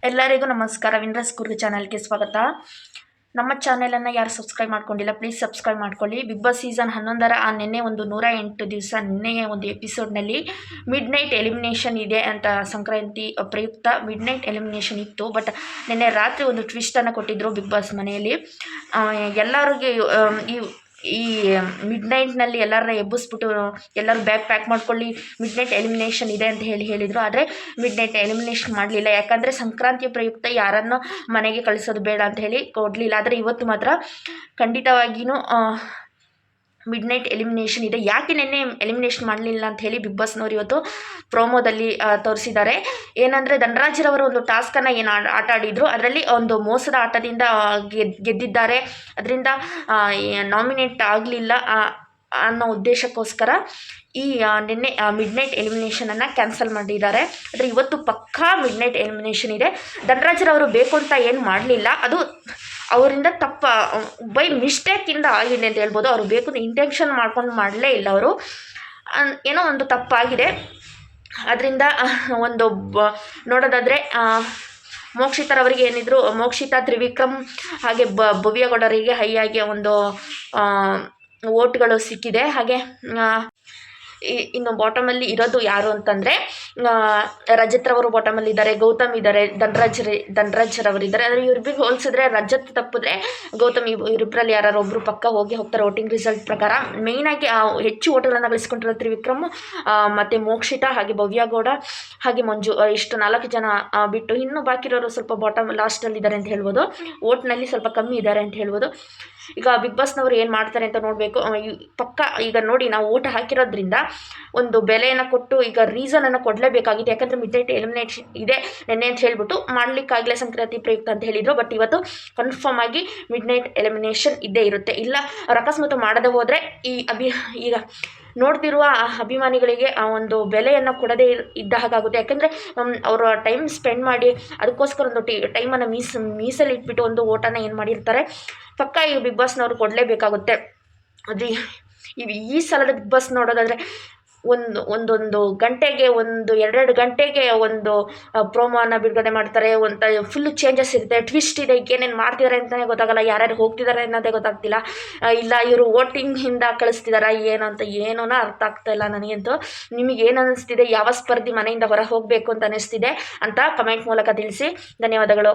ಎಲ್ಲರಿಗೂ ನಮಸ್ಕಾರ. ವಿನ್ರಸ್ ಗುರು ಚಾನಲ್ಗೆ ಸ್ವಾಗತ. ನಮ್ಮ ಚಾನೆಲನ್ನು ಯಾರು ಸಬ್ಸ್ಕ್ರೈಬ್ ಮಾಡ್ಕೊಂಡಿಲ್ಲ ಪ್ಲೀಸ್ ಸಬ್ಸ್ಕ್ರೈಬ್ ಮಾಡ್ಕೊಳ್ಳಿ. ಬಿಗ್ ಬಾಸ್ ಸೀಸನ್ 11ರ ನಿನ್ನೆ ಒಂದು 108 ದಿವಸ ನಿನ್ನೆಯ ಒಂದು ಎಪಿಸೋಡ್ನಲ್ಲಿ ಮಿಡ್ ನೈಟ್ ಎಲಿಮಿನೇಷನ್ ಇದೆ ಅಂತ ಸಂಕ್ರಾಂತಿ ಪ್ರಯುಕ್ತ ಮಿಡ್ ನೈಟ್ ಎಲಿಮಿನೇಷನ್ ಇತ್ತು. ಬಟ್ ನಿನ್ನೆ ರಾತ್ರಿ ಒಂದು ಟ್ವಿಸ್ಟನ್ನು ಕೊಟ್ಟಿದ್ದರು ಬಿಗ್ ಬಾಸ್ ಮನೆಯಲ್ಲಿ. ಎಲ್ಲರಿಗೆ ಈ ಮಿಡ್ ನೈಟ್ನಲ್ಲಿ ಎಲ್ಲರನ್ನ ಎಬ್ಬಿಸ್ಬಿಟ್ಟು ಎಲ್ಲರೂ ಬ್ಯಾಗ್ ಪ್ಯಾಕ್ ಮಾಡ್ಕೊಳ್ಳಿ, ಮಿಡ್ ನೈಟ್ ಎಲಿಮಿನೇಷನ್ ಇದೆ ಅಂತ ಹೇಳಿದರು. ಆದರೆ ಮಿಡ್ ನೈಟ್ ಎಲಿಮಿನೇಷನ್ ಮಾಡಲಿಲ್ಲ. ಯಾಕಂದರೆ ಸಂಕ್ರಾಂತಿಯ ಪ್ರಯುಕ್ತ ಯಾರನ್ನು ಮನೆಗೆ ಕಳಿಸೋದು ಬೇಡ ಅಂತ ಹೇಳಿ ಕೊಡಲಿಲ್ಲ. ಆದರೆ ಇವತ್ತು ಮಾತ್ರ ಖಂಡಿತವಾಗಿಯೂ ಮಿಡ್ ನೈಟ್ ಎಲಿಮಿನೇಷನ್ ಇದೆ. ಯಾಕೆ ನಿನ್ನೆ ಎಲಿಮಿನೇಷನ್ ಮಾಡಲಿಲ್ಲ ಅಂತ ಹೇಳಿ ಬಿಗ್ ಬಾಸ್ನವರು ಇವತ್ತು ಪ್ರೋಮೋದಲ್ಲಿ ತೋರಿಸಿದ್ದಾರೆ. ಏನಂದರೆ ಧನರಾಜ್ರವರು ಒಂದು ಟಾಸ್ಕನ್ನು ಏನು ಆಟ ಆಡಿದರು, ಅದರಲ್ಲಿ ಒಂದು ಮೋಸದ ಆಟದಿಂದ ಗೆದ್ದಿದ್ದಾರೆ. ಅದರಿಂದ ನಾಮಿನೇಟ್ ಆಗಲಿಲ್ಲ ಅನ್ನೋ ಉದ್ದೇಶಕ್ಕೋಸ್ಕರ ಈ ನಿನ್ನೆ ಮಿಡ್ ನೈಟ್ ಎಲಿಮಿನೇಷನನ್ನು ಕ್ಯಾನ್ಸಲ್ ಮಾಡಿದ್ದಾರೆ. ಆದರೆ ಇವತ್ತು ಪಕ್ಕಾ ಮಿಡ್ ನೈಟ್ ಎಲಿಮಿನೇಷನ್ ಇದೆ. ಧನರಾಜ್ರವರು ಬೇಕು ಅಂತ ಏನು ಮಾಡಲಿಲ್ಲ, ಅದು ಅವರಿಂದ ಬೈ ಮಿಸ್ಟೇಕಿಂದ ಆಗಿದೆ ಅಂತ ಹೇಳ್ಬೋದು. ಅವರು ಬೇಕು ಇಂಟೆನ್ಷನ್ ಮಾಡ್ಕೊಂಡು ಮಾಡಲೇ ಇಲ್ಲ. ಅವರು ಏನೋ ಒಂದು ತಪ್ಪಾಗಿದೆ. ಅದರಿಂದ ಒಂದು ನೋಡೋದಾದರೆ ಮೋಕ್ಷಿತರವರಿಗೆ ಏನಿದ್ರು, ಮೋಕ್ಷಿತಾ, ತ್ರಿವಿಕ್ರಮ್ ಹಾಗೆ ಭವ್ಯಗೌಡರಿಗೆ ಹೈಯಾಗಿ ಒಂದು ವೋಟ್ಗಳು ಸಿಕ್ಕಿದೆ. ಹಾಗೆ ಇನ್ನು ಬಾಟಮಲ್ಲಿ ಇರೋದು ಯಾರು ಅಂತಂದರೆ ರಜತ್ರವರು ಬಾಟಮಲ್ಲಿ ಇದ್ದಾರೆ, ಗೌತಮ್ ಇದ್ದಾರೆ, ಧನರಾಜ್ರವರಿದ್ದಾರೆ. ಆದರೆ ಇವ್ರಿಬ್ರಿಗೆ ಹೋಲಿಸಿದ್ರೆ ರಜತ್ ತಪ್ಪಿದ್ರೆ ಗೌತಮ್ ಇವರಿಬ್ಬರಲ್ಲಿ ಯಾರು ಒಬ್ಬರು ಪಕ್ಕ ಹೋಗ್ತಾರೆ ವೋಟಿಂಗ್ ರಿಸಲ್ಟ್ ಪ್ರಕಾರ. ಮೇಯ್ನಾಗಿ ಹೆಚ್ಚು ಓಟ್ಗಳನ್ನು ಗಳಿಸ್ಕೊಂಡಿರೋ ತ್ರಿವಿಕ್ರಮ್ ಮತ್ತು ಮೋಕ್ಷಿತಾ ಹಾಗೆ ಭವ್ಯಗೌಡ ಹಾಗೆ ಮಂಜು, ಇಷ್ಟು 4 ಜನ ಬಿಟ್ಟು ಇನ್ನು ಬಾಕಿ ಇರೋರು ಸ್ವಲ್ಪ ಬಾಟಮ್ ಲಾಸ್ಟಲ್ಲಿದ್ದಾರೆ ಅಂತ ಹೇಳ್ಬೋದು. ಓಟ್ನಲ್ಲಿ ಸ್ವಲ್ಪ ಕಮ್ಮಿ ಇದ್ದಾರೆ ಅಂತ ಹೇಳ್ಬೋದು. ಈಗ ಬಿಗ್ ಬಾಸ್ನವರು ಏನು ಮಾಡ್ತಾರೆ ಅಂತ ನೋಡಬೇಕು. ಪಕ್ಕ ಈಗ ನೋಡಿ, ನಾವು ಓಟ್ ಹಾಕಿರೋದ್ರಿಂದ ಒಂದು ಬೆಲೆಯನ್ನು ಕೊಟ್ಟು ಈಗ ರೀಸನನ್ನು ಕೊಡಲೇಬೇಕಾಗಿದೆ. ಯಾಕಂದರೆ ಮಿಡ್ ನೈಟ್ ಎಲಿಮಿನೇಷನ್ ಇದೆ ನೆನ್ನೆ ಅಂತ ಹೇಳ್ಬಿಟ್ಟು ಮಾಡಲಿಕ್ಕಾಗಲೇ ಸಂಕ್ರಾಂತಿ ಪ್ರಯುಕ್ತ ಅಂತ ಹೇಳಿದರು. ಬಟ್ ಇವತ್ತು ಕನ್ಫರ್ಮ್ ಆಗಿ ಮಿಡ್ ನೈಟ್ ಎಲಿಮಿನೇಷನ್ ಇದ್ದೇ ಇರುತ್ತೆ. ಇಲ್ಲ ಅವ್ರು ಅಕಸ್ಮಾತ್ ಮಾಡದೆ ಹೋದರೆ ಈಗ ನೋಡ್ತಿರುವ ಅಭಿಮಾನಿಗಳಿಗೆ ಒಂದು ಬೆಲೆಯನ್ನು ಕೊಡದೇ ಇದ್ದ ಹಾಗಾಗುತ್ತೆ. ಯಾಕೆಂದರೆ ಅವರು ಟೈಮ್ ಸ್ಪೆಂಡ್ ಮಾಡಿ ಅದಕ್ಕೋಸ್ಕರ ಒಂದು ಟೈಮನ್ನು ಮೀಸಲಿಟ್ಬಿಟ್ಟು ಒಂದು ಓಟನ್ನು ಏನು ಮಾಡಿರ್ತಾರೆ, ಪಕ್ಕ ಈ ಬಿಗ್ ಬಾಸ್ನವರು ಕೊಡಲೇಬೇಕಾಗುತ್ತೆ. ಅದು ಈ ಸಲದ ಬಿಗ್ ಬಾಸ್ ನೋಡೋದಾದರೆ ಒಂದೊಂದು ಗಂಟೆಗೆ 1-2 ಗಂಟೆಗೆ ಒಂದು ಪ್ರೋಮೋನ ಬಿಡುಗಡೆ ಮಾಡ್ತಾರೆ. ಫುಲ್ಲು ಚೇಂಜಸ್ ಇರುತ್ತೆ, ಟ್ವಿಸ್ಟ್ ಇದೆ, ಏನೇನು ಮಾಡ್ತಿದ್ದಾರೆ ಅಂತಲೇ ಗೊತ್ತಾಗಲ್ಲ, ಯಾರ್ಯಾರು ಹೋಗ್ತಿದ್ದಾರೆ ಅನ್ನೋದೇ ಗೊತ್ತಾಗ್ತಿಲ್ಲ. ಇಲ್ಲ ಇವರು ವೋಟಿಂಗಿಂದ ಕಳಿಸ್ತಿದಾರ ಏನಂತ ಏನೋ ಅರ್ಥ ಆಗ್ತಾಯಿಲ್ಲ ನನಗಂತೂ. ನಿಮಗೆ ಏನು ಅನ್ನಿಸ್ತಿದೆ? ಯಾವ ಸ್ಪರ್ಧಿ ಮನೆಯಿಂದ ಹೊರ ಹೋಗಬೇಕು ಅಂತ ಅನ್ನಿಸ್ತಿದೆ ಅಂತ ಕಮೆಂಟ್ ಮೂಲಕ ತಿಳಿಸಿ. ಧನ್ಯವಾದಗಳು.